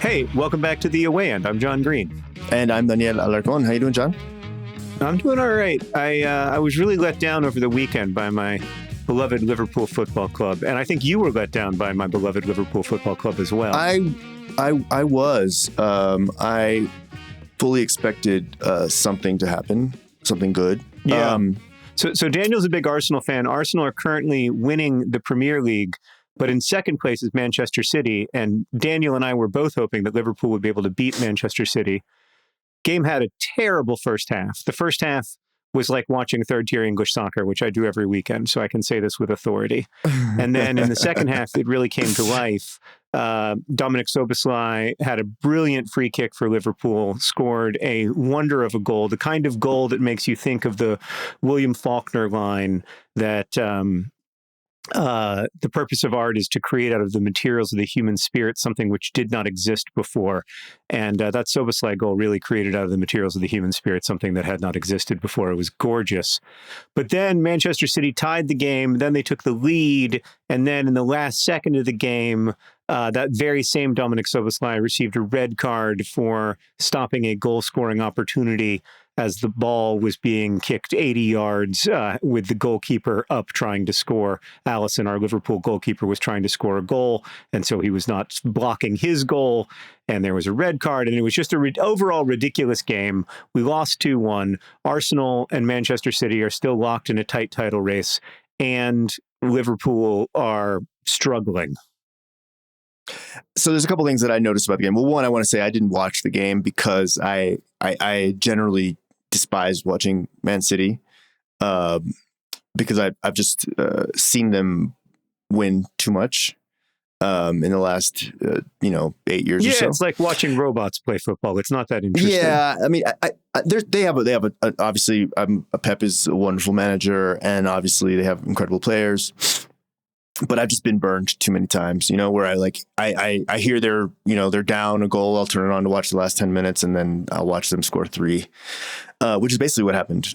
Hey, welcome back to The Away End. I'm John Green. And I'm Daniel Alarcon. How you doing, John? I'm doing all right. I was really let down over the weekend by my beloved Liverpool Football Club, and I think you were let down by my beloved Liverpool Football Club as well. I was. I fully expected something to happen, something good. Yeah. So Daniel's a big Arsenal fan. Arsenal are currently winning the Premier League, but in second place is Manchester City. And Daniel and I were both hoping that Liverpool would be able to beat Manchester City. Game had a terrible first half. The first half was like watching third-tier English soccer, which I do every weekend, so I can say this with authority. And then in the second half, it really came to life. Dominic Szoboszlai had a brilliant free kick for Liverpool, scored a wonder of a goal, the kind of goal that makes you think of the William Faulkner line that the purpose of art is to create out of the materials of the human spirit something which did not exist before. And that Szoboszlai goal really created out of the materials of the human spirit something that had not existed before. It was gorgeous. But then Manchester City tied the game. Then they took the lead. And then in the last second of the game, that very same Dominic Szoboszlai received a red card for stopping a goal-scoring opportunity as the ball was being kicked 80 yards with the goalkeeper up trying to score. Alisson, our Liverpool goalkeeper, was trying to score a goal, and so he was not blocking his goal, and there was a red card, and it was just an overall ridiculous game. We lost 2-1. Arsenal and Manchester City are still locked in a tight title race, and Liverpool are struggling. So there's a couple things that I noticed about the game. Well, one, I want to say I didn't watch the game because I generally despised watching Man City because I've just seen them win too much in the last 8 years or so. Yeah, it's like watching robots play football. It's not that interesting. Yeah, I mean, they have obviously Pep is a wonderful manager, and obviously they have incredible players. But I've just been burned too many times, where I hear they're down a goal. I'll turn it on to watch the last 10 minutes and then I'll watch them score 3, which is basically what happened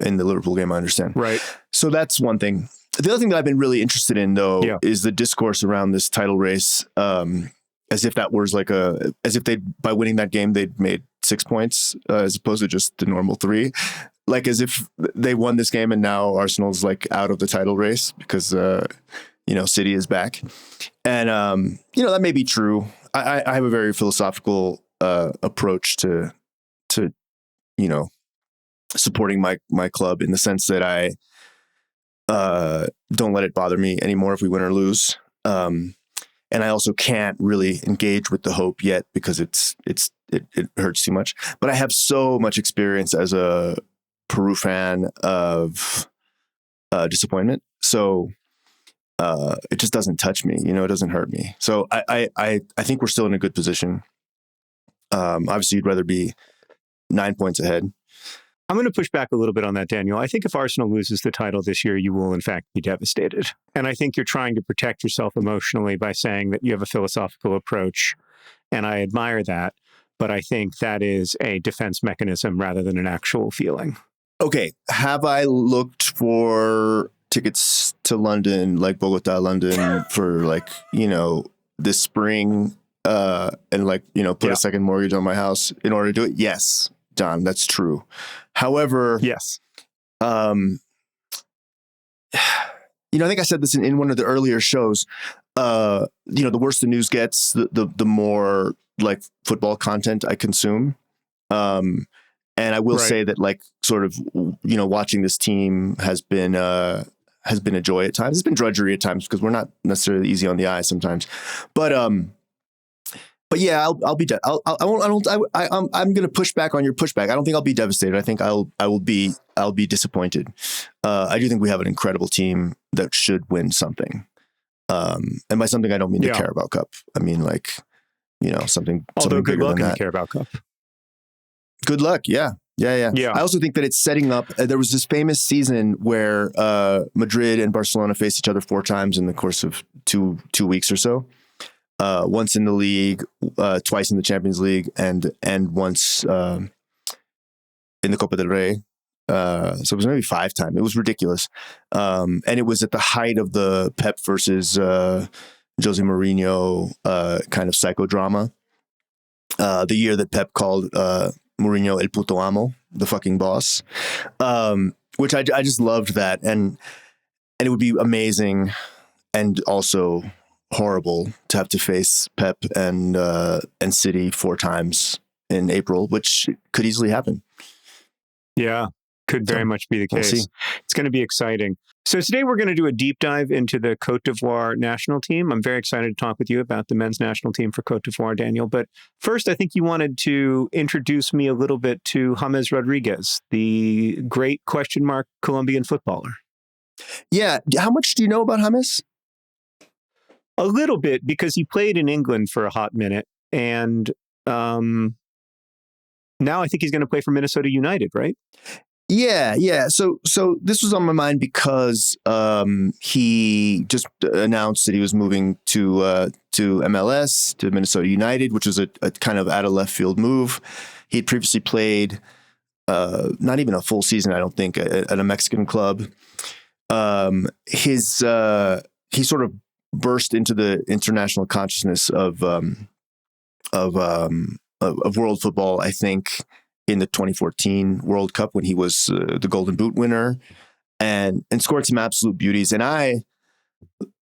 in the Liverpool game, I understand. Right. So that's one thing. The other thing that I've been really interested in, though, is the discourse around this title race, as if that was as if by winning that game, they'd made 6 points as opposed to just the normal 3. Like as if they won this game and now Arsenal's like out of the title race because, City is back. And, that may be true. I have a very philosophical approach to supporting my club in the sense that I don't let it bother me anymore if we win or lose. And I also can't really engage with the hope yet because it hurts too much. But I have so much experience as a Peru fan of disappointment. So it just doesn't touch me, it doesn't hurt me. So I think we're still in a good position. Obviously you'd rather be 9 points ahead. I'm going to push back a little bit on that, Daniel. I think if Arsenal loses the title this year, you will in fact be devastated. And I think you're trying to protect yourself emotionally by saying that you have a philosophical approach. And I admire that. But I think that is a defense mechanism rather than an actual feeling. Okay. Have I looked for tickets to London, like Bogota, London for this spring and put a second mortgage on my house in order to do it? Yes, John, that's true. However, yes. I think I said this in one of the earlier shows. The worse the news gets, the more like football content I consume. And I will say that watching this team has been a joy at times. It's been drudgery at times because we're not necessarily easy on the eye sometimes. But yeah, I'll be. I'm going to push back on your pushback. I don't think I'll be devastated. I think I'll be disappointed. I do think we have an incredible team that should win something. And by something, I don't mean the Carabao Cup. I mean something. Although good luck in the that. Carabao Cup. Good luck. Yeah. I also think that it's setting up. There was this famous season where Madrid and Barcelona faced each other 4 times in the course of two weeks or so. Once in the league, twice in the Champions League, and once in the Copa del Rey. So it was maybe 5-time. It was ridiculous. And it was at the height of the Pep versus Jose Mourinho kind of psychodrama. The year that Pep called Mourinho El Puto Amo, the fucking boss, which I just loved that. And it would be amazing and also horrible to have to face Pep and City 4 times in April, which could easily happen. Yeah, could very much be the case. We'll see. It's going to be exciting. So today we're going to do a deep dive into the Cote d'Ivoire national team. I'm very excited to talk with you about the men's national team for Cote d'Ivoire, Daniel. But first, I think you wanted to introduce me a little bit to James Rodriguez, the great Colombian footballer. Yeah. How much do you know about James? A little bit, because he played in England for a hot minute. And now I think he's going to play for Minnesota United, right? Yeah. So this was on my mind because he just announced that he was moving to MLS, to Minnesota United, which was a kind of out of left field move. He had previously played not even a full season, I don't think, at a Mexican club. He sort of burst into the international consciousness of world football, I think, in the 2014 World Cup when he was the Golden Boot winner and scored some absolute beauties. And I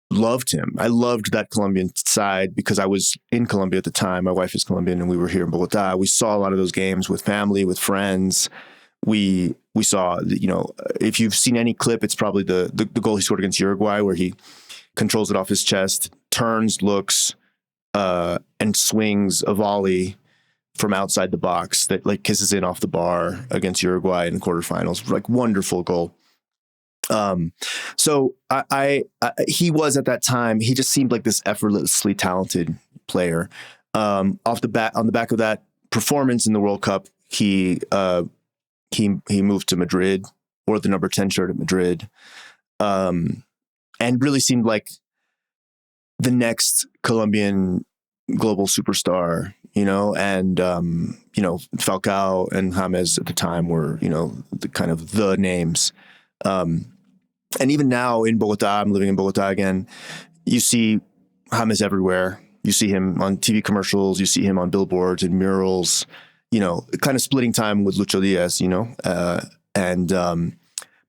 loved him. I loved that Colombian side because I was in Colombia at the time. My wife is Colombian and we were here in Bogota. We saw a lot of those games with family, with friends. We saw, if you've seen any clip, it's probably the goal he scored against Uruguay where he controls it off his chest, turns, looks, and swings a volley from outside the box that like kisses in off the bar against Uruguay in the quarterfinals. Like wonderful goal. So he was at that time, he just seemed like this effortlessly talented player. On the back of that performance in the World Cup, he moved to Madrid, wore the number 10 shirt at Madrid, and really seemed like the next Colombian global superstar, and Falcao and James at the time were, the kind of the names. And even now in Bogota, I'm living in Bogota again, you see James everywhere. You see him on TV commercials, you see him on billboards and murals, kind of splitting time with Lucho Diaz,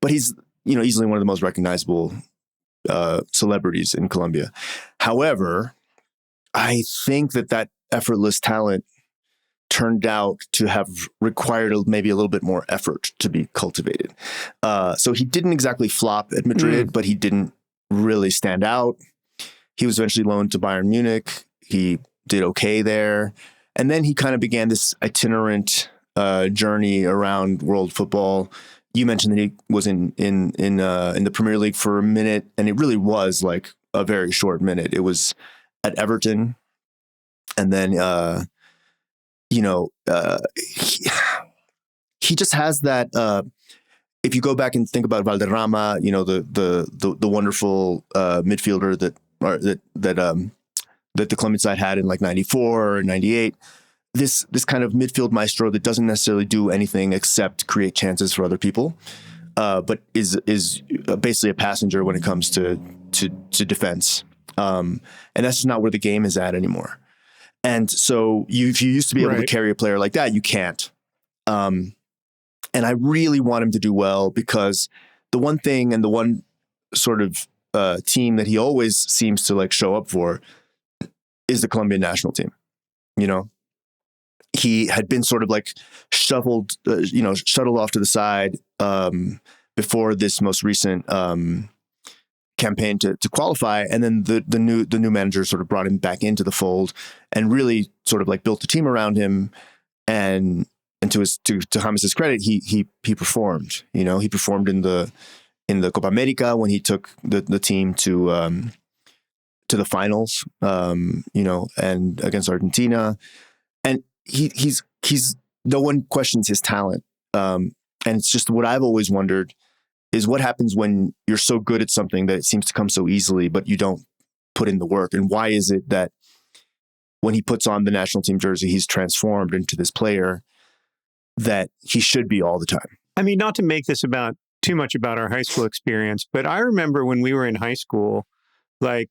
but he's, easily one of the most recognizable celebrities in Colombia. However, I think that effortless talent turned out to have required maybe a little bit more effort to be cultivated. So he didn't exactly flop at Madrid, but he didn't really stand out. He was eventually loaned to Bayern Munich. He did okay there. And then he kind of began this itinerant journey around world football. You mentioned that he was in the Premier League for a minute, and it really was like a very short minute. It was at Everton, and then he just has that. If you go back and think about Valderrama, the wonderful midfielder that the Colombian side had in like 94 or 98. This kind of midfield maestro that doesn't necessarily do anything except create chances for other people, but is basically a passenger when it comes to defense. And that's just not where the game is at anymore. And so if you used to be able to carry a player like that, you can't. And I really want him to do well because the one thing and the one sort of team that he always seems to like show up for is the Colombian national team. He had been sort of like shuttled off to the side before this most recent campaign to qualify, and then the new manager sort of brought him back into the fold and really sort of like built a team around him. And to James's credit, he performed. He performed in the Copa America when he took the team to the finals. And against Argentina, and he's no one questions his talent. And it's just what I've always wondered is what happens when you're so good at something that it seems to come so easily, but you don't put in the work. And why is it that when he puts on the national team jersey, he's transformed into this player that he should be all the time? I mean, not to make this about too much about our high school experience, but I remember when we were in high school, like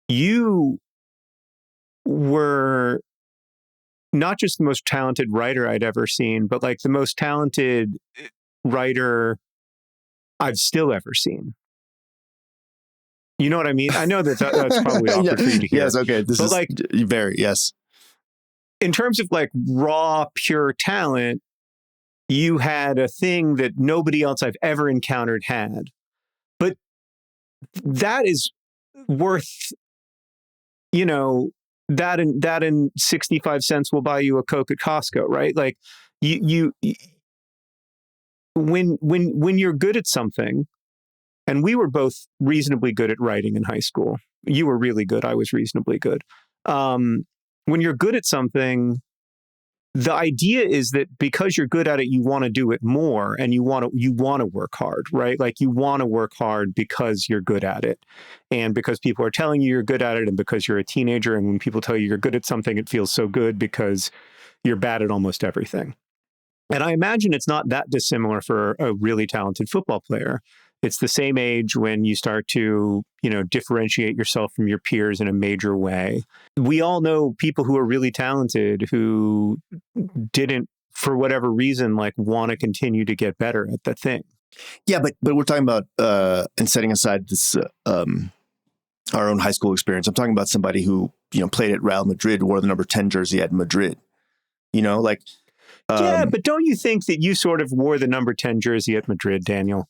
you were not just the most talented writer I'd ever seen, but like the most talented writer I've still ever seen. You know what I mean? I know that's probably awkward for you to hear. Yes, okay. This is like very, yes. In terms of like raw, pure talent, you had a thing that nobody else I've ever encountered had. But that is worth, you know, that in 65 cents will buy you a Coke at Costco, right? Like you when you're good at something, and we were both reasonably good at writing in high school. You were really good. I was reasonably good. When you're good at something, the idea is that because you're good at it, you want to do it more, and you want to work hard, right? Like you want to work hard because you're good at it, and because people are telling you you're good at it, and because you're a teenager, and when people tell you you're good at something, it feels so good because you're bad at almost everything. And I imagine it's not that dissimilar for a really talented football player. It's the same age when you start to, differentiate yourself from your peers in a major way. We all know people who are really talented who didn't, for whatever reason, like want to continue to get better at the thing. Yeah, but we're talking about, and setting aside this, our own high school experience, I'm talking about somebody who, played at Real Madrid, wore the number 10 jersey at Madrid, yeah, but don't you think that you sort of wore the number 10 jersey at Madrid, Daniel?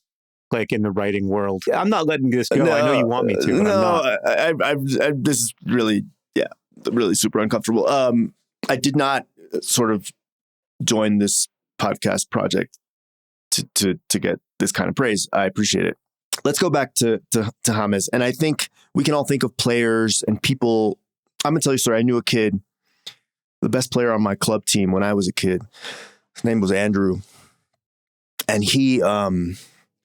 Like in the writing world. I'm not letting this go. No, I know you want me to, but I'm not. This is really, really super uncomfortable. I did not sort of join this podcast project to get this kind of praise. I appreciate it. Let's go back to James. And I think we can all think of players and people. I'm going to tell you a story. I knew a kid, the best player on my club team when I was a kid. His name was Andrew. And he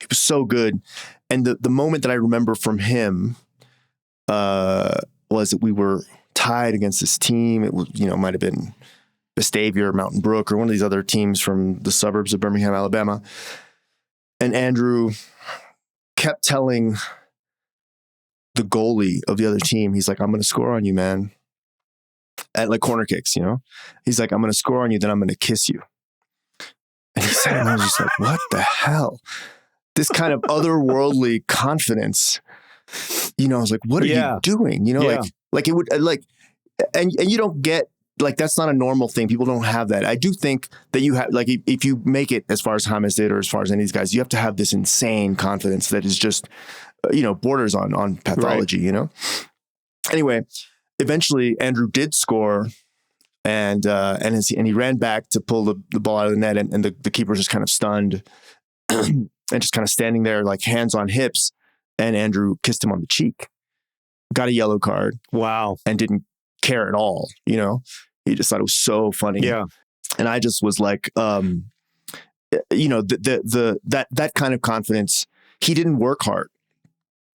was so good. And the moment that I remember from him was that we were tied against this team. It was, might have been Vestavia or Mountain Brook or one of these other teams from the suburbs of Birmingham, Alabama. And Andrew kept telling the goalie of the other team, he's like, I'm going to score on you, man. At like corner kicks, He's like, I'm going to score on you, then I'm going to kiss you. And he said, and I was just like, what the hell? This kind of otherworldly confidence, I was like, what are you doing? Like it would and you don't get, like, that's not a normal thing. People don't have that. I do think that you have, like, if you make it as far as James did, or as far as any of these guys, you have to have this insane confidence that is just, borders on pathology, right. Anyway, eventually Andrew did score. And he ran back to pull the ball out of the net, and the keeper was just kind of stunned and just kind of standing there, like hands on hips. And Andrew kissed him on the cheek, got a yellow card. Wow. And didn't care at all. He just thought it was so funny. Yeah. And I just was like, that kind of confidence, he didn't work hard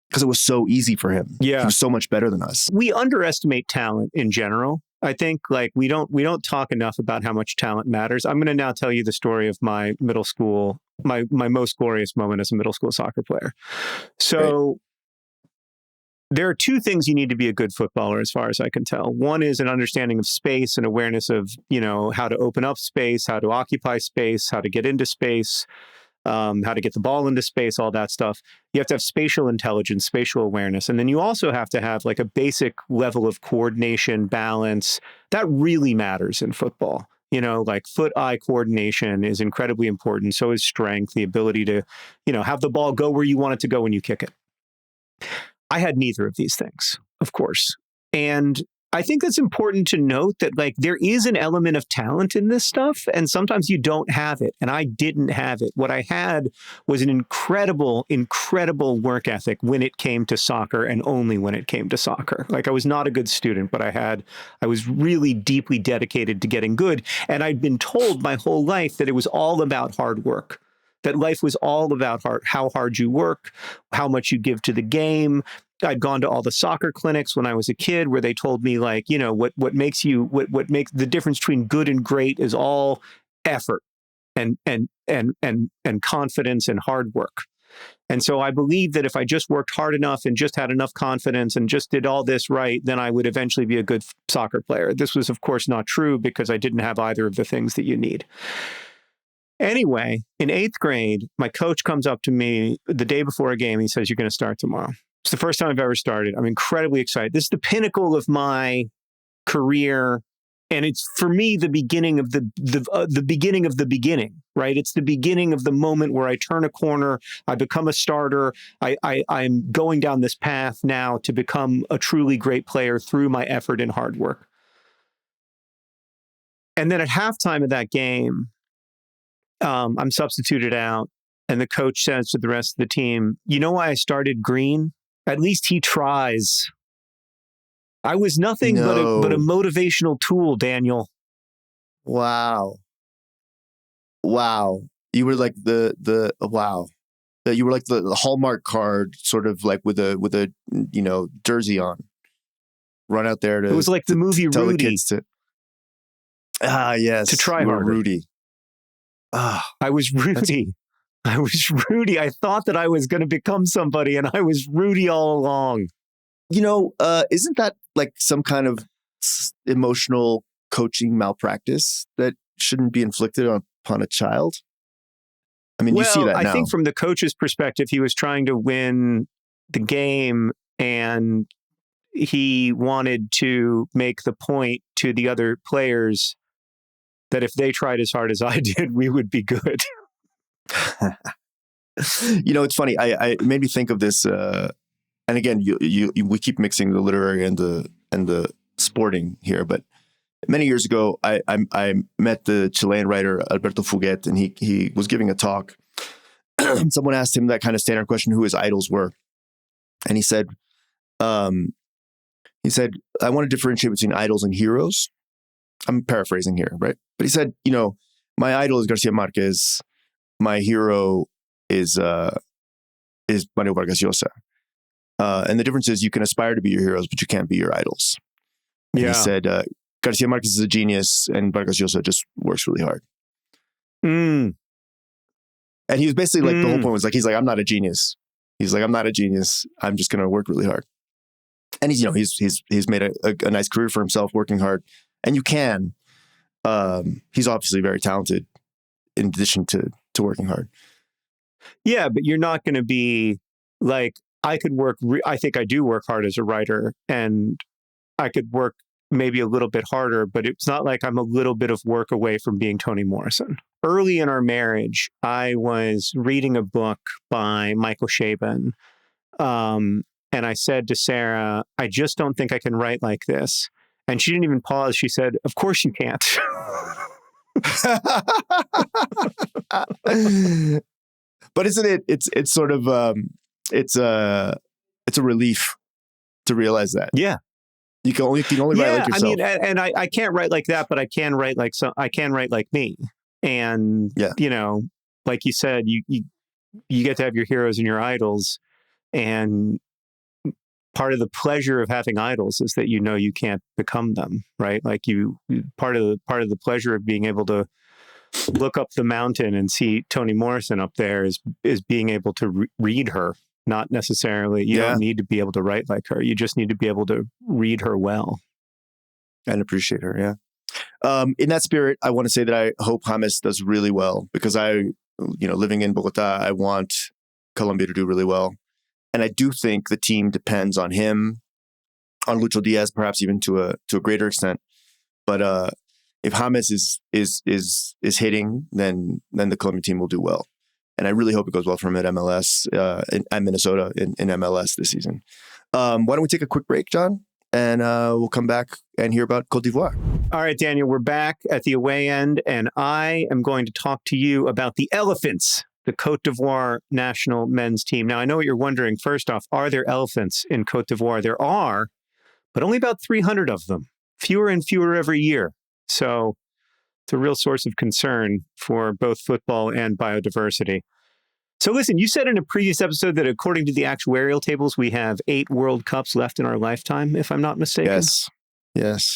because it was so easy for him. Yeah. He was so much better than us. We underestimate talent in general. I think like we don't talk enough about how much talent matters. I'm going to now tell you the story of my middle school, my most glorious moment as a middle school soccer player. So there are two things you need to be a good footballer, as far as I can tell. One is an understanding of space and awareness of, how to open up space, how to occupy space, how to get into space, how to get the ball into space, all that stuff. You have to have spatial intelligence, spatial awareness. And then you also have to have like a basic level of coordination, balance. That really matters in football. Like foot-eye coordination is incredibly important. So is strength, the ability to, have the ball go where you want it to go when you kick it. I had neither of these things, of course. And I think that's important to note that like there is an element of talent in this stuff, and sometimes you don't have it. And I didn't have it. What I had was an incredible, incredible work ethic when it came to soccer, and only when it came to soccer. Like I was not a good student, but I was really deeply dedicated to getting good. And I'd been told my whole life that it was all about hard work. That life was all about how hard you work, how much you give to the game. I'd gone to all the soccer clinics when I was a kid where they told me like, what makes the difference between good and great is all effort. and confidence and hard work. And so I believe that if I just worked hard enough and just had enough confidence and just did all this right, then I would eventually be a good soccer player. This was, of course, not true because I didn't have either of the things that you need. Anyway, in 8th grade, my coach comes up to me the day before a game. And he says, "You're going to start tomorrow." It's the first time I've ever started. I'm incredibly excited. This is the pinnacle of my career. And it's, for me, the beginning of the beginning of the beginning, right? It's the beginning of the moment where I turn a corner, I become a starter. I'm going down this path now to become a truly great player through my effort and hard work. And then at halftime of that game, I'm substituted out, and the coach says to the rest of the team, "You know why I started Green? At least he tries." I was nothing but a motivational tool, Daniel. Wow. You were like wow. You were like the Hallmark card, sort of like with a jersey on. Run out there to. It was like the movie tell Rudy. The kids to. Yes. To try harder. Rudy. I was Rudy. I thought that I was going to become somebody, and I was Rudy all along. Isn't that like some kind of emotional coaching malpractice that shouldn't be inflicted upon a child? I mean, you see that now. I think from the coach's perspective, he was trying to win the game, and he wanted to make the point to the other players that if they tried as hard as I did, we would be good. It's funny. It made me think of this. And again, we keep mixing the literary and the sporting here. But many years ago, I met the Chilean writer Alberto Fuguet, and he was giving a talk. Someone asked him that kind of standard question, who his idols were, and he said, "I want to differentiate between idols and heroes." I'm paraphrasing here, right? But he said, my idol is Garcia Marquez. My hero is Mario Vargas Llosa. And the difference is you can aspire to be your heroes, but you can't be your idols. And he said, Garcia Marquez is a genius and Vargas Llosa just works really hard. And he was basically like, the whole point was like, he's like, I'm not a genius. He's like, I'm not a genius. I'm just going to work really hard. And he's made a nice career for himself working hard. And you can. He's obviously very talented in addition to working hard. Yeah, but you're not going to be like, I could work, I think I do work hard as a writer, and I could work maybe a little bit harder, but it's not like I'm a little bit of work away from being Toni Morrison. Early in our marriage, I was reading a book by Michael Chabon, and I said to Sarah, I just don't think I can write like this. And she didn't even pause. She said, "Of course you can't." But isn't it? It's sort of it's a relief to realize that. Yeah, you can only write like yourself. I mean, and I can't write like that, but I can write like I can write like me. And like you said, you get to have your heroes and your idols, and part of the pleasure of having idols is that you can't become them, right? Like part of the pleasure of being able to look up the mountain and see Toni Morrison up there is being able to read her. Not necessarily, you don't need to be able to write like her. You just need to be able to read her well. And appreciate her, yeah. In that spirit, I want to say that I hope James does really well, because living in Bogota, I want Colombia to do really well. And I do think the team depends on him, on Lucho Diaz, perhaps even to a greater extent. But if James is hitting, then the Colombian team will do well. And I really hope it goes well for him at MLS, at Minnesota in MLS this season. Why don't we take a quick break, John? And we'll come back and hear about Cote d'Ivoire. All right, Daniel, we're back at the away end, and I am going to talk to you about the Elephants, the Cote d'Ivoire national men's team. Now, I know what you're wondering. First off, are there elephants in Cote d'Ivoire? There are, but only about 300 of them, fewer and fewer every year. So it's a real source of concern for both football and biodiversity. So listen, you said in a previous episode that according to the actuarial tables, we have 8 World Cups left in our lifetime, if I'm not mistaken. Yes.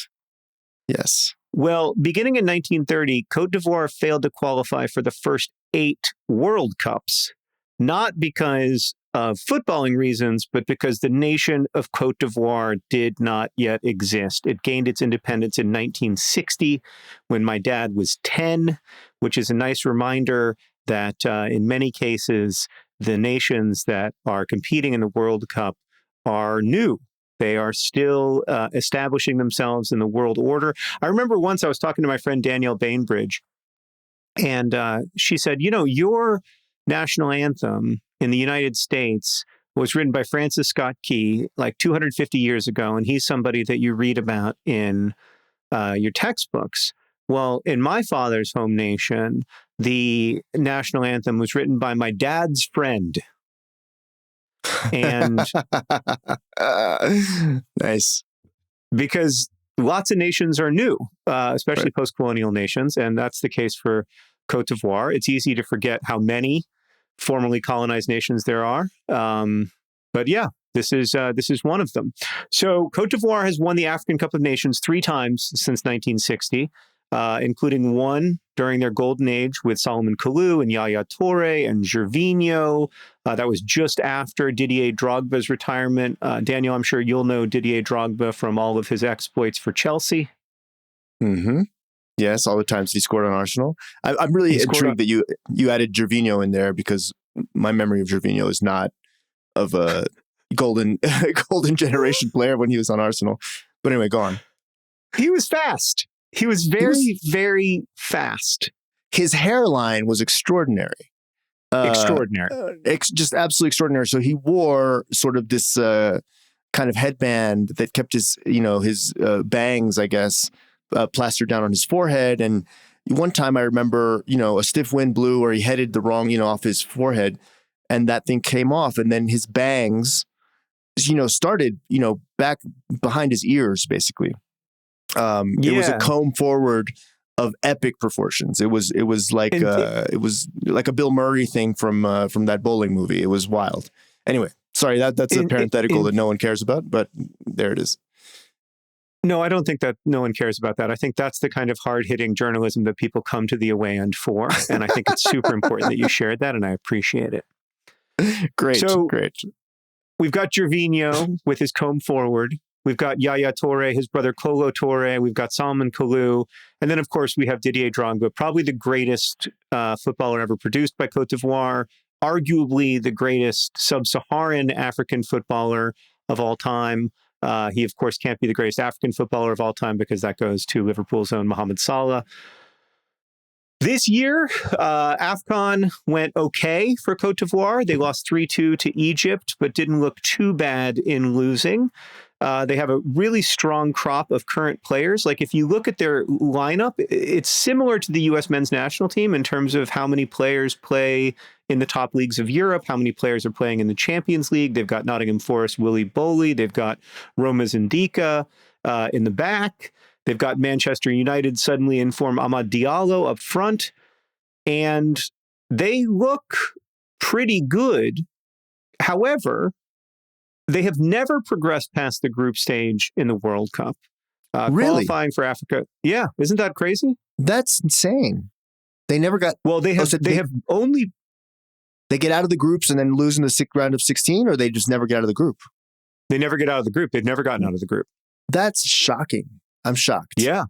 Well, beginning in 1930, Cote d'Ivoire failed to qualify for the first 8 World Cups, not because of footballing reasons, but because the nation of Cote d'Ivoire did not yet exist. It gained its independence in 1960 when my dad was 10, which is a nice reminder that in many cases, the nations that are competing in the World Cup are new. They are still establishing themselves in the world order. I remember once I was talking to my friend Danielle Bainbridge, and she said, your national anthem in the United States was written by Francis Scott Key like 250 years ago, and he's somebody that you read about in your textbooks. Well, in my father's home nation, the national anthem was written by my dad's friend. And nice. Because lots of nations are new, especially post-colonial nations, and that's the case for Cote d'Ivoire. It's easy to forget how many formerly colonized nations there are. But yeah, this is one of them. So Cote d'Ivoire has won the African Cup of Nations 3 times since 1960, including one during their golden age with Solomon Kalou and Yaya Toure and Gervinho. That was just after Didier Drogba's retirement. Daniel, I'm sure you'll know Didier Drogba from all of his exploits for Chelsea. Mm-hmm. Yes, all the times he scored on Arsenal. I'm really intrigued that you added Gervinho in there, because my memory of Gervinho is not of a golden generation player when he was on Arsenal. But anyway, go on. He was fast. He was very fast. His hairline was extraordinary. Just absolutely extraordinary. So he wore sort of this kind of headband that kept his bangs, I guess, plastered down on his forehead. And one time I remember, a stiff wind blew, or he headed the wrong, off his forehead, and that thing came off. And then his bangs, started, back behind his ears, basically. It was a comb forward of epic proportions. It was like a Bill Murray thing from that bowling movie. It was wild. Anyway, sorry, that's a parenthetical that no one cares about, but there it is. No, I don't think that no one cares about that. I think that's the kind of hard-hitting journalism that people come to the away end for, and I think it's super important that you shared that, and I appreciate it. Great. We've got Gervinho with his comb forward. We've got Yaya Toure, his brother Kolo Toure. We've got Solomon Kalou. And then, of course, we have Didier Drogba, probably the greatest footballer ever produced by Cote d'Ivoire, arguably the greatest sub-Saharan African footballer of all time. He, of course, can't be the greatest African footballer of all time, because that goes to Liverpool's own Mohamed Salah. This year, AFCON went okay for Cote d'Ivoire. They lost 3-2 to Egypt, but didn't look too bad in losing. They have a really strong crop of current players. Like, if you look at their lineup, it's similar to the U.S. men's national team in terms of how many players play in the top leagues of Europe, how many players are playing in the Champions League. They've got Nottingham Forest Willy Boley. They've got Roma Zindika in the back. They've got Manchester United suddenly in form Amad Diallo up front. And they look pretty good. However, they have never progressed past the group stage in the World Cup. Really? Qualifying for Africa. Yeah. Isn't that crazy? That's insane. They never got... Well, they have only... They get out of the groups and then lose in the round of 16, or they just never get out of the group? They never get out of the group. They've never gotten out of the group. That's shocking. I'm shocked. Yeah.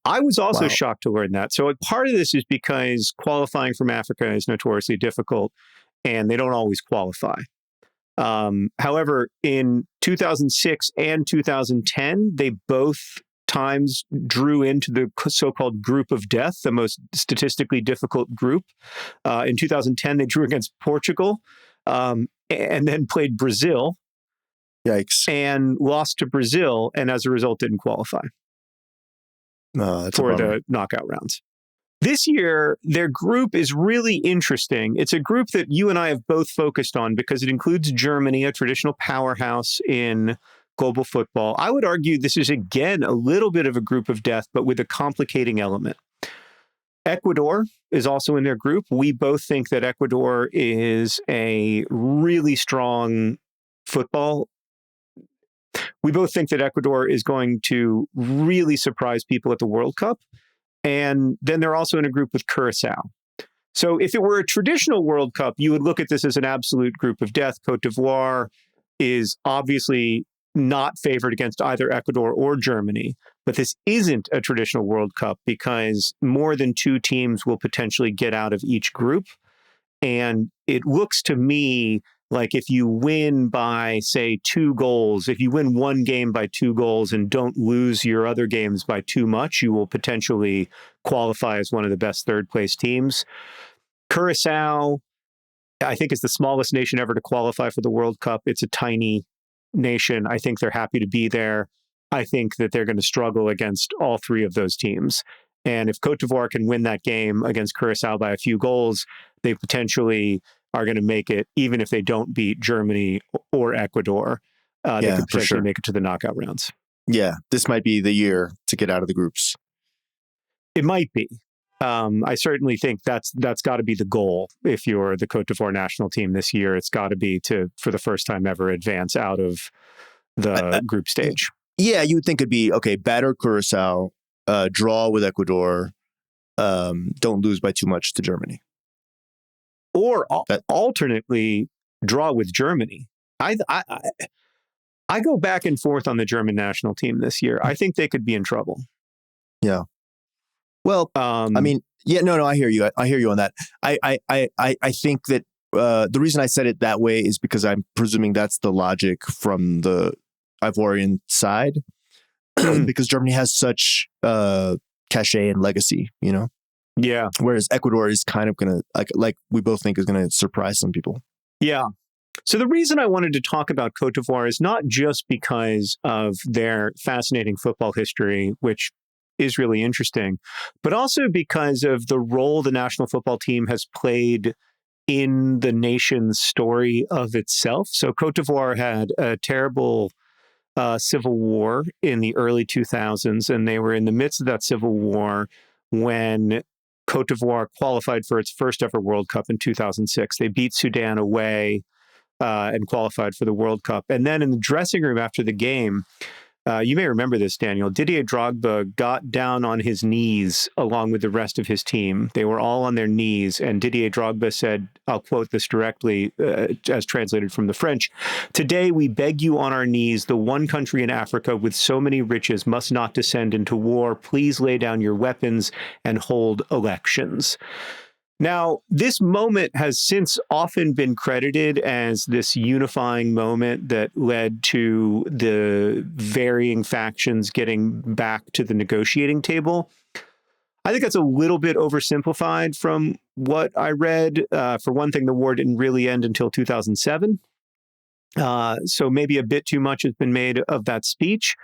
I was also shocked to learn that. So part of this is because qualifying from Africa is notoriously difficult, and they don't always qualify. However, in 2006 and 2010, they both times drew into the so-called group of death, the most statistically difficult group. In 2010, they drew against Portugal, and then played Brazil. Yikes. And lost to Brazil, and as a result didn't qualify for the knockout rounds. This year, their group is really interesting. It's a group that you and I have both focused on because it includes Germany, a traditional powerhouse in global football. I would argue this is, again, a little bit of a group of death, but with a complicating element. Ecuador is also in their group. We both think that Ecuador is a really strong football We both think that Ecuador is going to really surprise people at the World Cup. And then they're also in a group with Curacao. So if it were a traditional World Cup, you would look at this as an absolute group of death. Cote d'Ivoire is obviously not favored against either Ecuador or Germany. But this isn't a traditional World Cup because more than two teams will potentially get out of each group. And it looks to me like if you win by, say, 2 goals, if you win one game by 2 goals and don't lose your other games by too much, you will potentially qualify as one of the best third-place teams. Curacao, I think, is the smallest nation ever to qualify for the World Cup. It's a tiny nation. I think they're happy to be there. I think that they're going to struggle against all 3 of those teams. And if Cote d'Ivoire can win that game against Curacao by a few goals, they potentially are going to make it, even if they don't beat Germany or Ecuador. They could potentially make it to the knockout rounds. Yeah, this might be the year to get out of the groups. It might be. I certainly think that's got to be the goal. If you're the Cote d'Ivoire national team this year, it's got to be to, for the first time ever, advance out of the group stage. Yeah, you would think it'd be, okay, batter Curacao, draw with Ecuador, don't lose by too much to Germany. Or alternately, draw with Germany. I go back and forth on the German national team this year. I think they could be in trouble. Yeah. Well, I mean, yeah, no, I hear you. I hear you on that. I think that the reason I said it that way is because I'm presuming that's the logic from the Ivorian side, because Germany has such cachet and legacy, you know? Yeah. Whereas Ecuador is kind of going to, like we both think, is going to surprise some people. Yeah. So the reason I wanted to talk about Cote d'Ivoire is not just because of their fascinating football history, which is really interesting, but also because of the role the national football team has played in the nation's story of itself. So Cote d'Ivoire had a terrible civil war in the early 2000s, and they were in the midst of that civil war when Cote d'Ivoire qualified for its first ever World Cup in 2006. They beat Sudan away and qualified for the World Cup. And then in the dressing room after the game, you may remember this, Daniel, Didier Drogba got down on his knees along with the rest of his team. They were all on their knees, and Didier Drogba said, I'll quote this directly as translated from the French, "Today we beg you on our knees, the one country in Africa with so many riches must not descend into war. Please lay down your weapons and hold elections." Now, this moment has since often been credited as this unifying moment that led to the varying factions getting back to the negotiating table. I think that's a little bit oversimplified from what I read. For one thing, the war didn't really end until 2007. So maybe a bit too much has been made of that speech.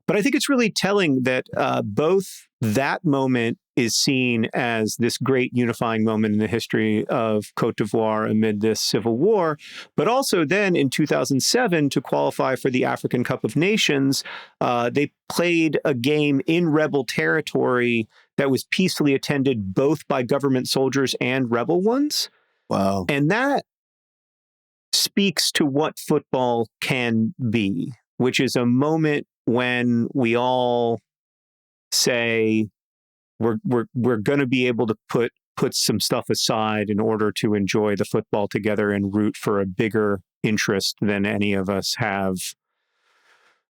But I think it's really telling that both that moment is seen as this great unifying moment in the history of Cote d'Ivoire amid this civil war, but also then in 2007 to qualify for the African Cup of Nations, they played a game in rebel territory that was peacefully attended both by government soldiers and rebel ones. Wow. And that speaks to what football can be, which is a moment when we all say we're going to be able to put some stuff aside in order to enjoy the football together and root for a bigger interest than any of us have,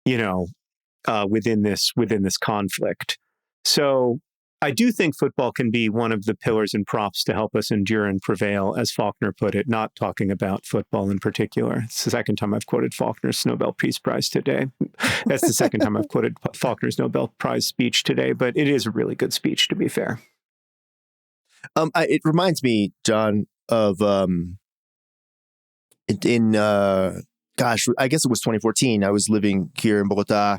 within this conflict. So I do think football can be one of the pillars and props to help us endure and prevail, as Faulkner put it, not talking about football in particular. It's the second time I've quoted Faulkner's Nobel Peace Prize today. That's the second time I've quoted Faulkner's Nobel Prize speech today, but it is a really good speech, to be fair. It reminds me, John, of I guess it was 2014. I was living here in Bogota,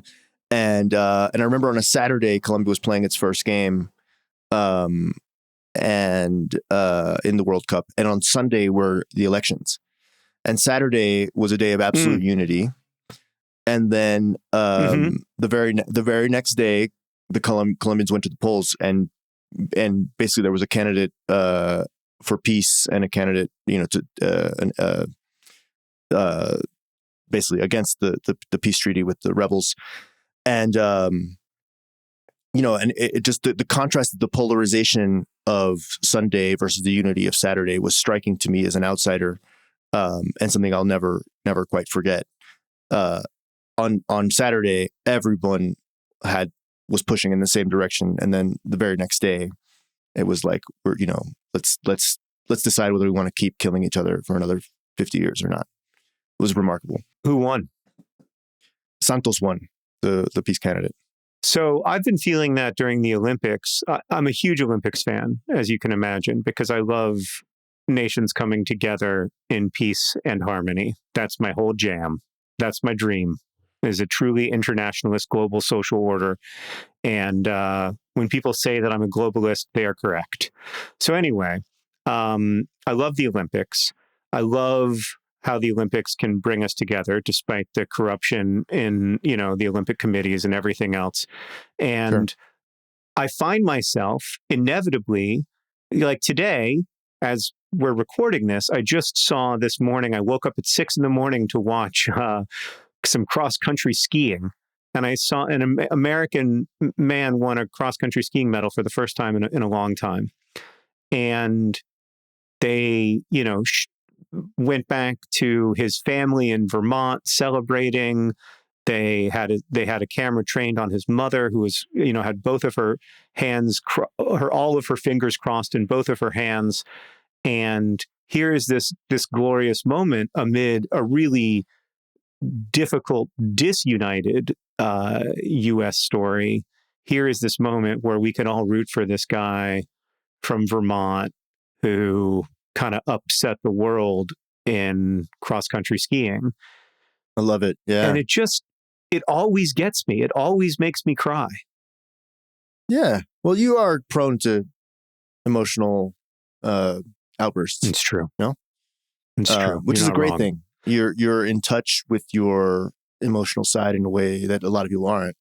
and I remember on a Saturday, Colombia was playing its first game, and in the World Cup, and on Sunday were the elections, and Saturday was a day of absolute unity, and then the very next day, the Colombians went to the polls, and basically there was a candidate for peace and a candidate, basically against the peace treaty with the rebels. And, and it just the contrast of the polarization of Sunday versus the unity of Saturday was striking to me as an outsider, and something I'll never quite forget. On Saturday, everyone was pushing in the same direction, and then the very next day, it was like, let's decide whether we want to keep killing each other for another 50 years or not. It was remarkable. Who won? Santos won, the peace candidate. So I've been feeling that during the Olympics. I'm a huge Olympics fan, as you can imagine, because I love nations coming together in peace and harmony. That's my whole jam. That's my dream, is a truly internationalist global social order. And when people say that I'm a globalist, they are correct. So anyway, I love the Olympics. I love how the Olympics can bring us together despite the corruption in, the Olympic committees and everything else. And sure. I find myself inevitably, like today, as we're recording this, I just saw this morning, I woke up at 6 a.m. to watch some cross-country skiing. And I saw an American man won a cross-country skiing medal for the first time in a long time. And they, went back to his family in Vermont celebrating. They had a camera trained on his mother, who was, had both of her hands, all of her fingers crossed in both of her hands. And here is this glorious moment amid a really difficult, disunited U.S. story. Here is this moment where we can all root for this guy from Vermont who kind of upset the world in cross-country skiing. I love it. Yeah. And it always gets me. It always makes me cry. Yeah. Well, you are prone to emotional outbursts. It's true. No? It's true. Which is a great thing. You're in touch with your emotional side in a way that a lot of people aren't.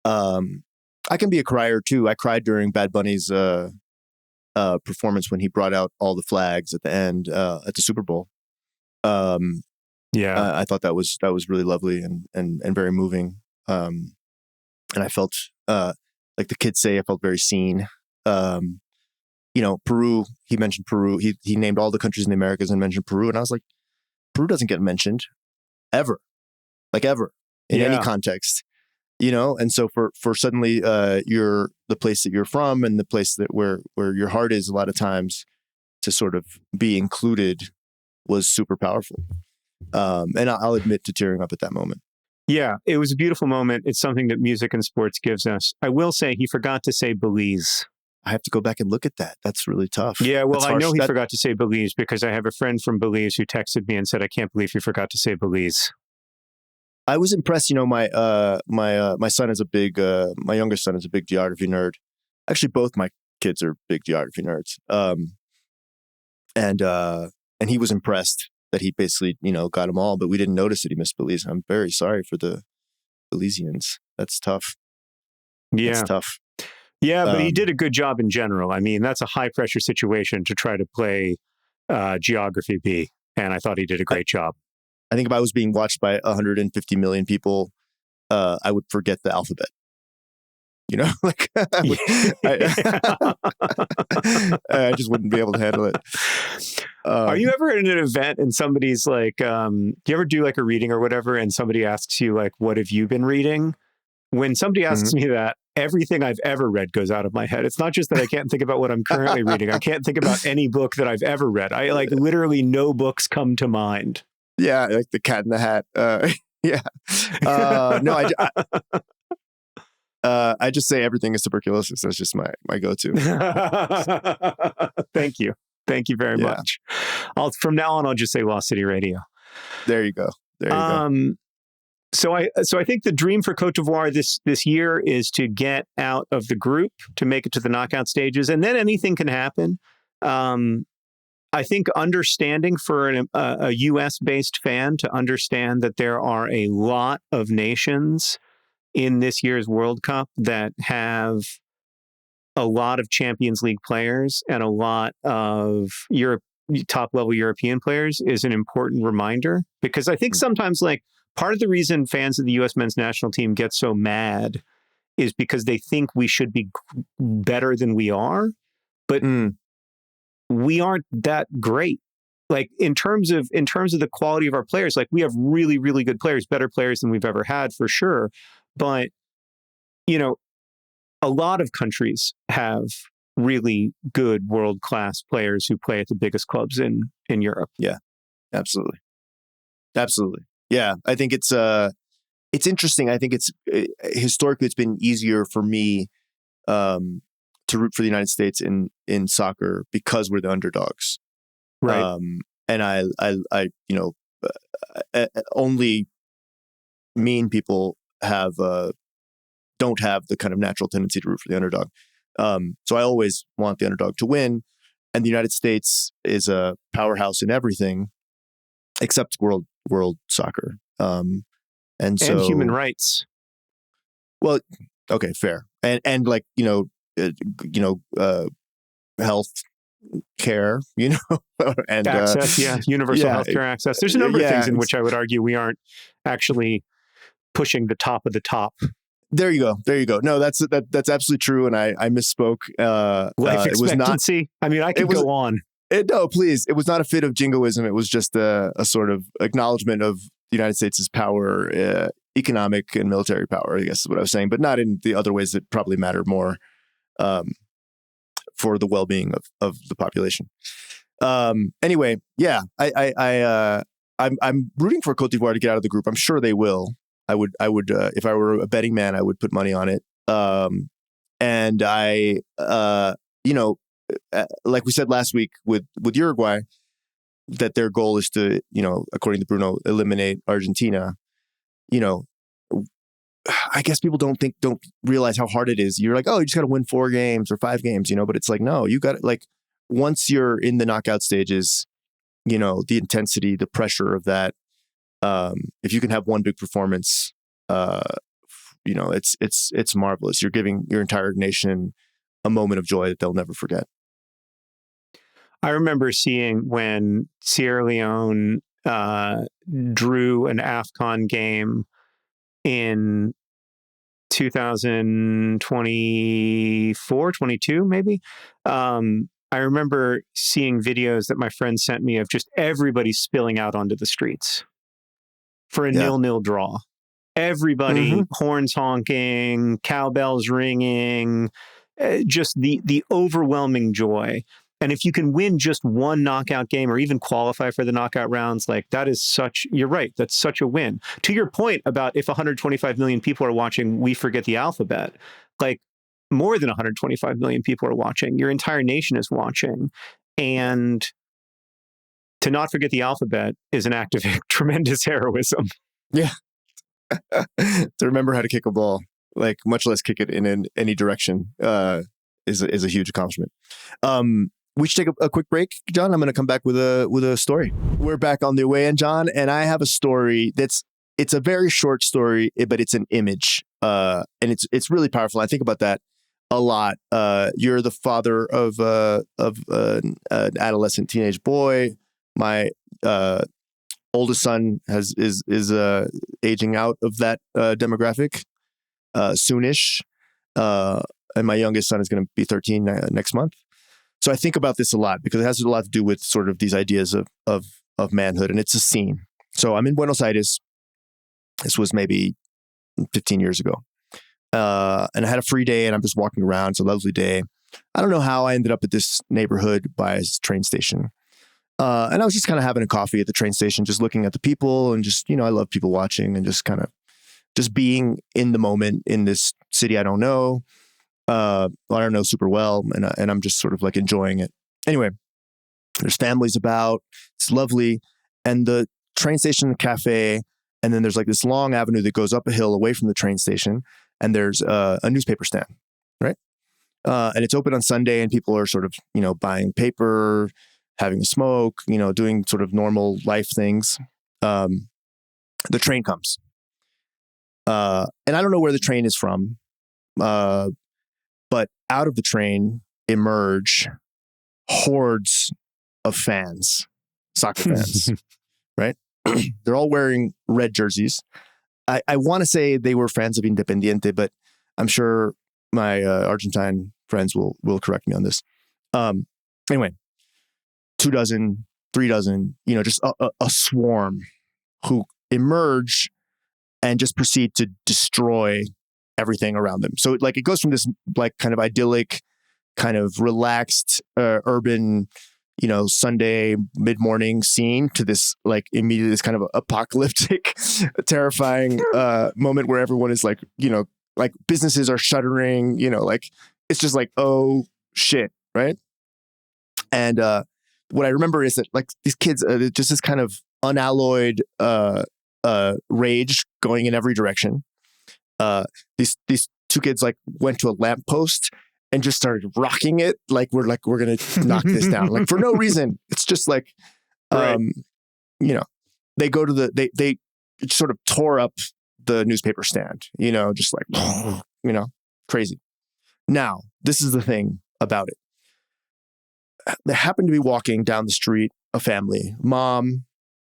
I can be a crier too. I cried during Bad Bunny's performance when he brought out all the flags at the end at the Super Bowl. I thought that was really lovely and very moving. And I felt like the kids say, I felt very seen. Peru. He mentioned Peru. He named all the countries in the Americas and mentioned Peru, and I was like, Peru doesn't get mentioned ever in any context. And so for suddenly you're the place that you're from and the place that where your heart is, a lot of times to sort of be included was super powerful. And I'll admit to tearing up at that moment. Yeah, it was a beautiful moment. It's something that music and sports gives us. I will say he forgot to say Belize. I have to go back and look at that. That's really tough. Yeah, well, I know he forgot to say Belize because I have a friend from Belize who texted me and said, I can't believe you forgot to say Belize. I was impressed. My son is my youngest son is a big geography nerd. Actually, both my kids are big geography nerds. And he was impressed that he basically, got them all, but we didn't notice that he missed Belize. I'm very sorry for the Belizeans. That's tough. Yeah. That's tough. Yeah, but he did a good job in general. I mean, that's a high pressure situation to try to play Geography B. And I thought he did a great job. I think if I was being watched by 150 million people, I would forget the alphabet. I just wouldn't be able to handle it. Are you ever at an event and somebody's like, do you ever do like a reading or whatever, and somebody asks you like, what have you been reading? When somebody asks me that, everything I've ever read goes out of my head. It's not just that I can't think about what I'm currently reading. I can't think about any book that I've ever read. I literally no books come to mind. Yeah, like the Cat in the Hat. Yeah. No, I just say everything is tuberculosis. That's just my go-to. Thank you. Thank you very much. From now on, I'll just say Lost City Radio. There you go. Go. So I think the dream for Cote d'Ivoire this year is to get out of the group, to make it to the knockout stages, and then anything can happen. I think understanding for a U.S.-based fan to understand that there are a lot of nations in this year's World Cup that have a lot of Champions League players and a lot of top-level European players is an important reminder. Because I think sometimes, like, part of the reason fans of the U.S. men's national team get so mad is because they think we should be better than we are, but we aren't that great. Like in terms of the quality of our players, like we have really, really good players, better players than we've ever had for sure. But, you know, a lot of countries have really good world-class players who play at the biggest clubs in Europe. Yeah, absolutely. Absolutely. Yeah. I think it's interesting. I think historically it's been easier for me to root for the United States in soccer because we're the underdogs. Right. And I only mean people don't have the kind of natural tendency to root for the underdog. So I always want the underdog to win. And the United States is a powerhouse in everything except world soccer. And human rights. Well, okay, fair. And like, health care, and access, universal healthcare access. There's a number of things in which I would argue we aren't actually pushing the top of the top. There you go. No, that's absolutely true. And I misspoke. Life expectancy. It was not, I mean, I could go on. No, please. It was not a fit of jingoism. It was just a sort of acknowledgement of the United States' power, economic and military power, I guess is what I was saying, but not in the other ways that probably matter more for the well-being of the population. Anyway, yeah, I'm rooting for Cote d'Ivoire to get out of the group. I'm sure they will. I would, if I were a betting man, I would put money on it. And I, like we said last week with Uruguay, that their goal is to, according to Bruno, eliminate Argentina. I guess people don't realize how hard it is. You're like, oh, you just got to win 4 games or 5 games, but it's like, no, you got to, like, once you're in the knockout stages, the intensity, the pressure of that, if you can have one big performance, it's marvelous. You're giving your entire nation a moment of joy that they'll never forget. I remember seeing when Sierra Leone drew an AFCON game in 2024, 22, maybe. I remember seeing videos that my friend sent me of just everybody spilling out onto the streets for a 0-0 draw. Everybody horns honking, cowbells ringing, just the overwhelming joy. And if you can win just one knockout game or even qualify for the knockout rounds, like that is you're right, that's such a win. To your point about if 125 million people are watching, we forget the alphabet. Like more than 125 million people are watching. Your entire nation is watching. And to not forget the alphabet is an act of tremendous heroism. Yeah. To remember how to kick a ball, like much less kick it in any direction, is a huge accomplishment. We should take a quick break, John. I'm going to come back with a story. We're back on the way in, John, and I have a story it's a very short story, but it's an image, and it's really powerful. I think about that a lot. You're the father of an adolescent teenage boy. My oldest son is aging out of that demographic soonish, and my youngest son is going to be 13 next month. So I think about this a lot because it has a lot to do with sort of these ideas of manhood, and it's a scene. So I'm in Buenos Aires. This was maybe 15 years ago. And I had a free day and I'm just walking around. It's a lovely day. I don't know how I ended up at this neighborhood by a train station. And I was just kind of having a coffee at the train station, just looking at the people and just, I love people watching and just kind of just being in the moment in this city I don't know. I don't know super well, and I'm just sort of like enjoying it. Anyway, there's families about. It's lovely, and the train station, the cafe, and then there's like this long avenue that goes up a hill away from the train station, and there's a newspaper stand, right? And it's open on Sunday, and people are sort of buying paper, having a smoke, doing sort of normal life things. The train comes, and I don't know where the train is from. But out of the train emerge hordes of fans, soccer fans, right? They're all wearing red jerseys. I want to say they were fans of Independiente, but I'm sure my Argentine friends will correct me on this. Anyway, 2 dozen, 3 dozen, just a swarm who emerge and just proceed to destroy everything around them. So like it goes from this like kind of idyllic, kind of relaxed, urban, Sunday mid-morning scene to this like immediately this kind of apocalyptic, terrifying moment where everyone is like, like businesses are shuttering, like it's just like, oh shit, right? And what I remember is that like these kids, just this kind of unalloyed rage going in every direction. These 2 kids like went to a lamppost and just started rocking it like we're gonna knock this down, like for no reason. It's just like, right. They go to they sort of tore up the newspaper stand, just like, crazy. Now, this is the thing about it. They happened to be walking down the street, a family, mom,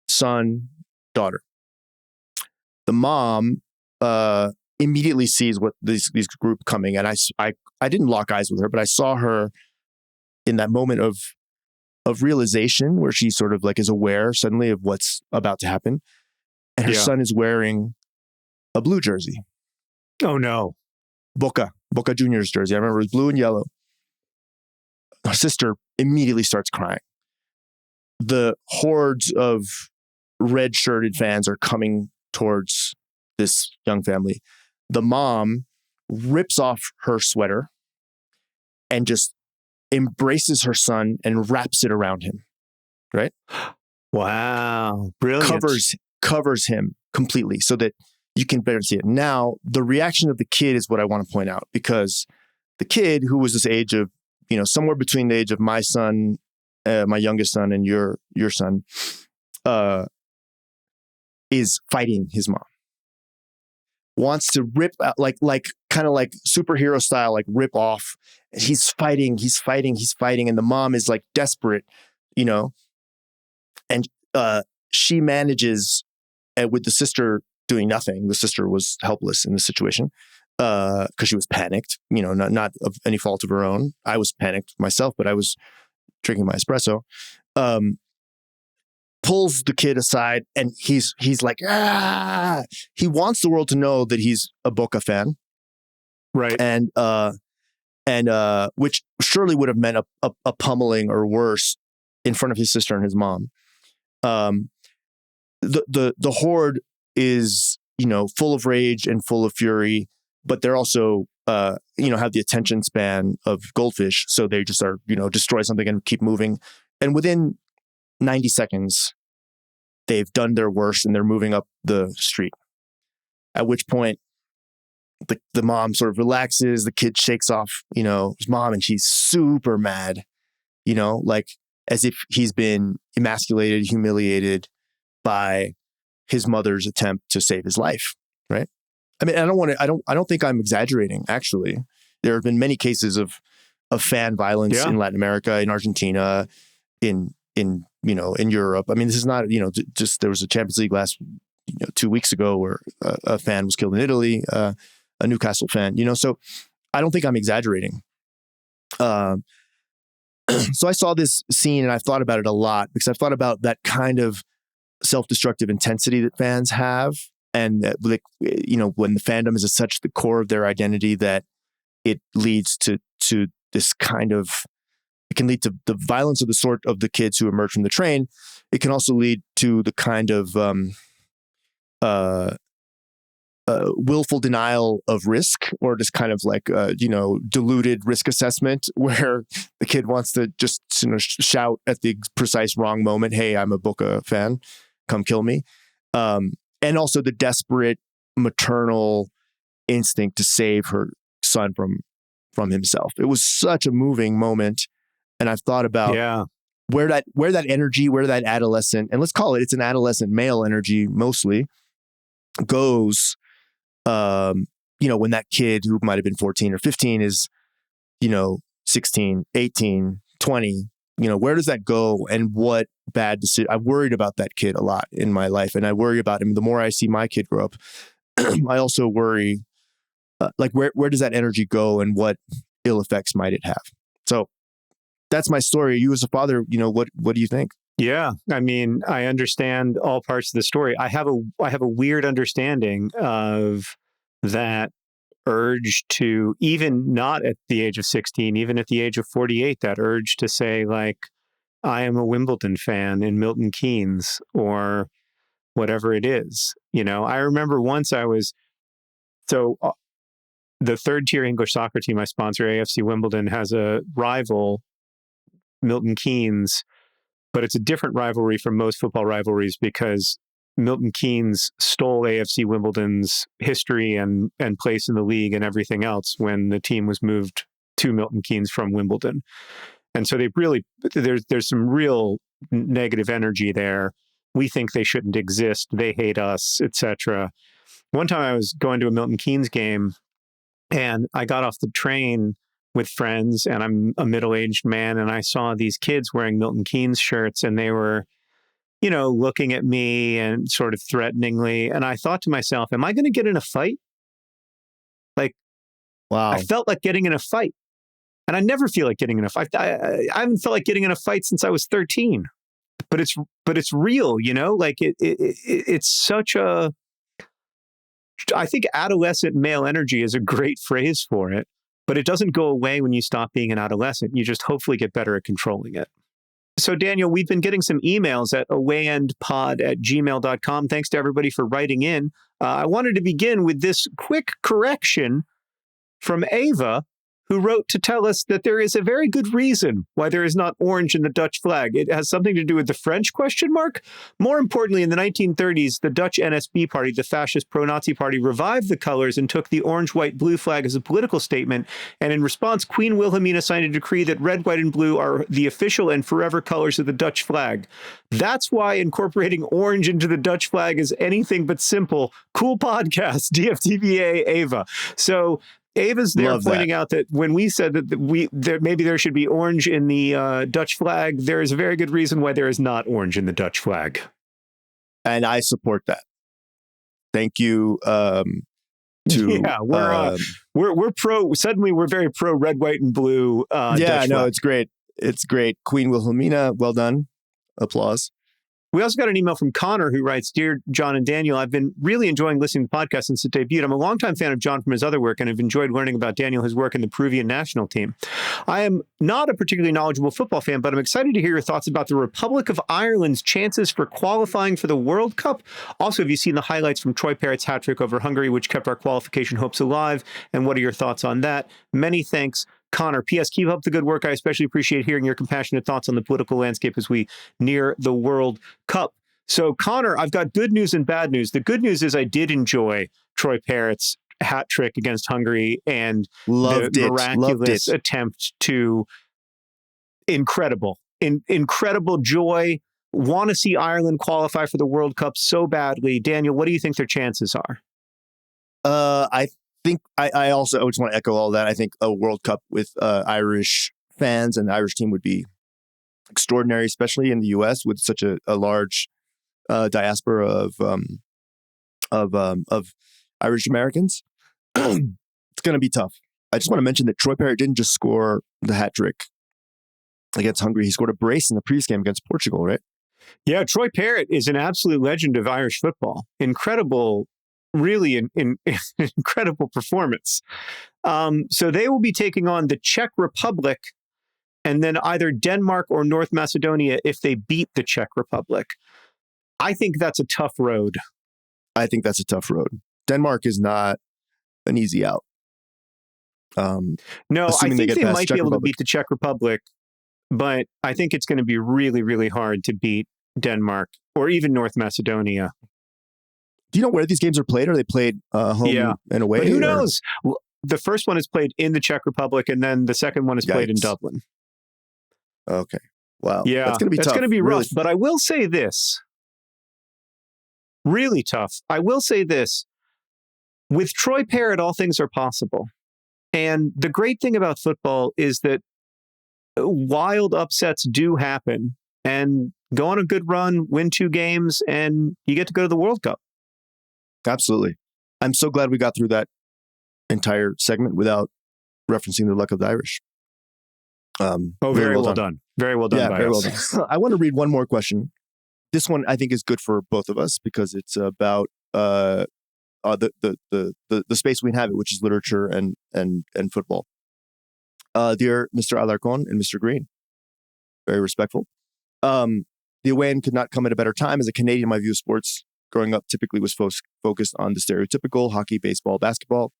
son, daughter. The mom immediately sees what these group coming, and I didn't lock eyes with her, but I saw her in that moment of realization where she sort of like is aware suddenly of what's about to happen, and her son is wearing a blue jersey. Oh no, Boca Juniors jersey. I remember it was blue and yellow. Her sister immediately starts crying. The hordes of red-shirted fans are coming towards this young family. The mom rips off her sweater and just embraces her son and wraps it around him. Right? Wow. Brilliant. Covers him completely so that you can better see it. Now, the reaction of the kid is what I want to point out, because the kid, who was this age of, somewhere between the age of my son, my youngest son, and your son, is fighting his mom. Wants to rip out, like kind of like superhero style, like rip off. He's fighting, and the mom is like desperate, and she manages, with the sister doing nothing. The sister was helpless in the situation because she was panicked, not of any fault of her own. I was panicked myself, but I was drinking my espresso. Pulls the kid aside, and he's like, ah! He wants the world to know that he's a Boca fan, right? And which surely would have meant a pummeling or worse in front of his sister and his mom. The horde is, full of rage and full of fury, but they're also have the attention span of goldfish, so they just are, destroy something and keep moving, and within 90 seconds, they've done their worst and they're moving up the street. At which point, the mom sort of relaxes, the kid shakes off, his mom, and she's super mad, like as if he's been emasculated, humiliated by his mother's attempt to save his life, right? I mean, I don't think I'm exaggerating, actually. There have been many cases of fan violence in Latin America, in Argentina, in Europe. I mean, this is not, just there was a Champions League last 2 weeks ago where a fan was killed in Italy, a Newcastle fan, so I don't think I'm exaggerating. So I saw this scene and I've thought about it a lot, because I've thought about that kind of self-destructive intensity that fans have. And that, when the fandom is as such the core of their identity, that it leads to this kind of, it can lead to the violence of the sort of the kids who emerge from the train. It can also lead to the kind of willful denial of risk, or just kind of like diluted risk assessment, where the kid wants to just shout at the precise wrong moment, "Hey, I'm a Boca fan, come kill me," and also the desperate maternal instinct to save her son from himself. It was such a moving moment. And I've thought about where that energy, where that adolescent, and let's call it's an adolescent male energy mostly, goes, when that kid who might have been 14 or 15 is, 16, 18, 20, where does that go, and what bad decision? I've worried about that kid a lot in my life, and I worry about him. The more I see my kid grow up, I also worry, where does that energy go, and what ill effects might it have? So that's my story. You as a father, what do you think? Yeah, I mean, I understand all parts of the story. I have a weird understanding of that urge to, even not at the age of 16, even at the age of 48, that urge to say, like, I am a Wimbledon fan in Milton Keynes or whatever it is. I remember once the third tier English soccer team I sponsor, AFC Wimbledon, has a rival, Milton Keynes, but it's a different rivalry from most football rivalries because Milton Keynes stole AFC Wimbledon's history and place in the league and everything else when the team was moved to Milton Keynes from Wimbledon. And so there's some real negative energy there. We think they shouldn't exist. They hate us, etc. One time I was going to a Milton Keynes game and I got off the train with friends, and I'm a middle-aged man, and I saw these kids wearing Milton Keynes shirts, and they were, looking at me and sort of threateningly. And I thought to myself, am I going to get in a fight? Like, wow. I felt like getting in a fight. And I never feel like getting in a fight. I haven't felt like getting in a fight since I was 13. But it's real, like it's such a, I think adolescent male energy is a great phrase for it. But it doesn't go away when you stop being an adolescent. You just hopefully get better at controlling it. So, Daniel, we've been getting some emails at awayendpod@gmail.com. Thanks to everybody for writing in. I wanted to begin with this quick correction from Ava, who wrote to tell us that there is a very good reason why there is not orange in the Dutch flag. It has something to do with the French ? More importantly, in the 1930s, the Dutch NSB party, the fascist pro-Nazi party, revived the colors and took the orange, white, blue flag as a political statement. And in response, Queen Wilhelmina signed a decree that red, white, and blue are the official and forever colors of the Dutch flag. That's why incorporating orange into the Dutch flag is anything but simple. Cool podcast, DFTBA Ava. So Ava's there pointing out that when we said that maybe there should be orange in the Dutch flag, there is a very good reason why there is not orange in the Dutch flag. And I support that. Thank you. We're pro. Suddenly, we're very pro red, white, and blue. Dutch flag. It's great. It's great. Queen Wilhelmina, well done. Applause. We also got an email from Connor who writes, Dear John and Daniel, I've been really enjoying listening to the podcast since it debuted. I'm a longtime fan of John from his other work and have enjoyed learning about Daniel, his work in the Peruvian national team. I am not a particularly knowledgeable football fan, but I'm excited to hear your thoughts about the Republic of Ireland's chances for qualifying for the World Cup. Also, have you seen the highlights from Troy Parrott's hat trick over Hungary, which kept our qualification hopes alive? And what are your thoughts on that? Many thanks, Connor. P.S. Keep up the good work. I especially appreciate hearing your compassionate thoughts on the political landscape as we near the World Cup. So, Connor, I've got good news and bad news. The good news is I did enjoy Troy Parrott's hat trick against Hungary and the miraculous attempt to incredible joy. Want to see Ireland qualify for the World Cup so badly. Daniel, what do you think their chances are? I think I also just want to echo all that. I think a World Cup with Irish fans and the Irish team would be extraordinary, especially in the U.S. with such a large diaspora of Irish Americans. It's going to be tough. I just want to mention that Troy Parrott didn't just score the hat trick against Hungary. He scored a brace in the previous game against Portugal, right? Yeah, Troy Parrott is an absolute legend of Irish football. Incredible, really incredible performance. So they will be taking on the Czech Republic and then either Denmark or North Macedonia if they beat the Czech Republic. I think that's a tough road. I think that's a tough road. Denmark is not an easy out. No, I think they might be able to beat the Czech Republic, but I think it's going to be really, really hard to beat Denmark or even North Macedonia. Do you know where these games are played? Are they played home and away? But who knows? Well, the first one is played in the Czech Republic, and then the second one is played in Dublin. Okay. Wow. Yeah, that's going to be tough. That's going to be rough. Really. But I will say this. Really tough. I will say this. With Troy Parrott, all things are possible. And the great thing about football is that wild upsets do happen, and go on a good run, win 2 games, and you get to go to the World Cup. Absolutely. I'm so glad we got through that entire segment without referencing the luck of the Irish. Very well done. Very well done. Yeah, by very us. well done. I want to read one more question. This one I think is good for both of us because it's about the space we inhabit, which is literature and football. Dear Mr. Alarcon and Mr. Green, very respectful. The away end could not come at a better time. As a Canadian, my view of sports growing up typically was focused on the stereotypical hockey, baseball, basketball.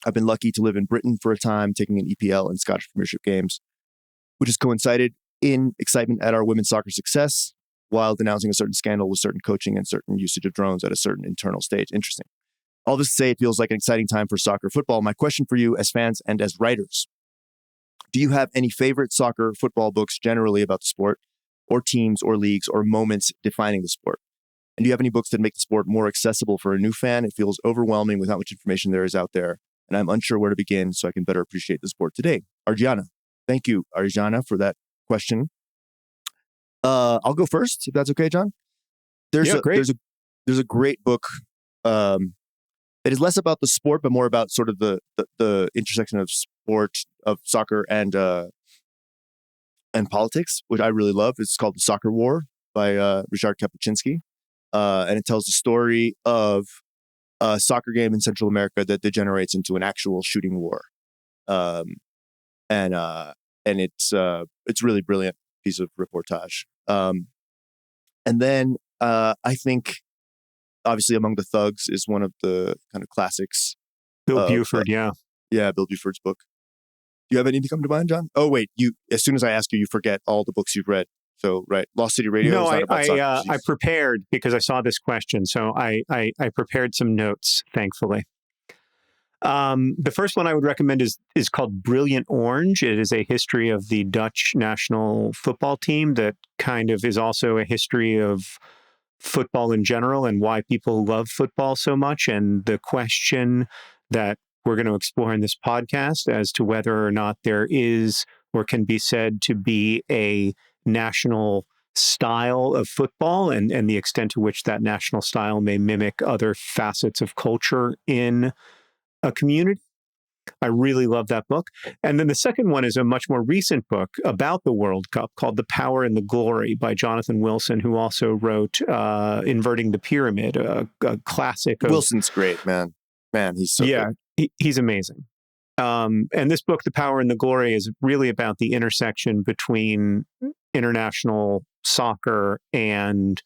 I've been lucky to live in Britain for a time, taking an EPL and Scottish Premiership games, which has coincided in excitement at our women's soccer success while denouncing a certain scandal with certain coaching and certain usage of drones at a certain internal stage. Interesting. All this to say, it feels like an exciting time for soccer football. My question for you as fans and as writers, do you have any favorite soccer football books generally about the sport, or teams or leagues or moments defining the sport? And do you have any books that make the sport more accessible for a new fan? It feels overwhelming with how much information there is out there, and I'm unsure where to begin so I can better appreciate the sport today. Arjana. Thank you, Arjana, for that question. I'll go first, if that's okay, John. There's a great book. It is less about the sport, but more about sort of the intersection of sport, of soccer and politics, which I really love. It's called The Soccer War by Ryszard Kapuscinski. And it tells the story of a soccer game in Central America that degenerates into an actual shooting war. And it's really brilliant piece of reportage. And then I think obviously Among the Thugs is one of the kind of classics. Bill Buford, yeah, Bill Buford's book. Do you have anything come to mind, John? Oh wait, as soon as I ask you, you forget all the books you've read. So right, Lost City Radio. No, is not about soccer. I prepared because I saw this question, so I prepared some notes. Thankfully, the first one I would recommend is called Brilliant Orange. It is a history of the Dutch national football team that kind of is also a history of football in general and why people love football so much, and the question that we're going to explore in this podcast as to whether or not there is or can be said to be a national style of football and the extent to which that national style may mimic other facets of culture in a community. I really love that book. And then the second one is a much more recent book about the World Cup called The Power and the Glory by Jonathan Wilson, who also wrote Inverting the Pyramid, a classic. Wilson's great, man. Man, he's so good. He's amazing. And this book, The Power and the Glory, is really about the intersection between international soccer and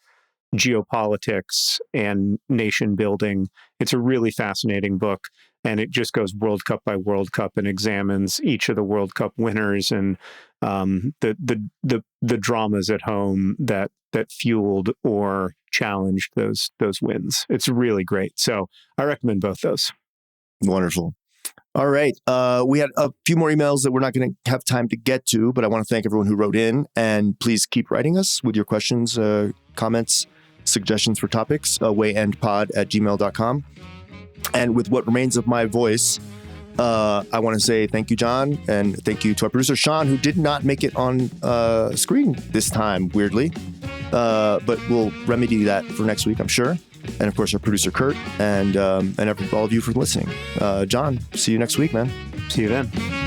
geopolitics and nation building. It's a really fascinating book, and it just goes World Cup by World Cup and examines each of the World Cup winners and the dramas at home that fueled or challenged those wins. It's really great. So I recommend both those. Wonderful. All right. We had a few more emails that we're not going to have time to get to, but I want to thank everyone who wrote in, and please keep writing us with your questions, comments, suggestions for topics, wayendpod@gmail.com. And with what remains of my voice, I want to say thank you, John, and thank you to our producer, Sean, who did not make it on screen this time, weirdly. But we'll remedy that for next week, I'm sure. And of course, our producer, Kurt, and all of you for listening. John, see you next week, man. See you then.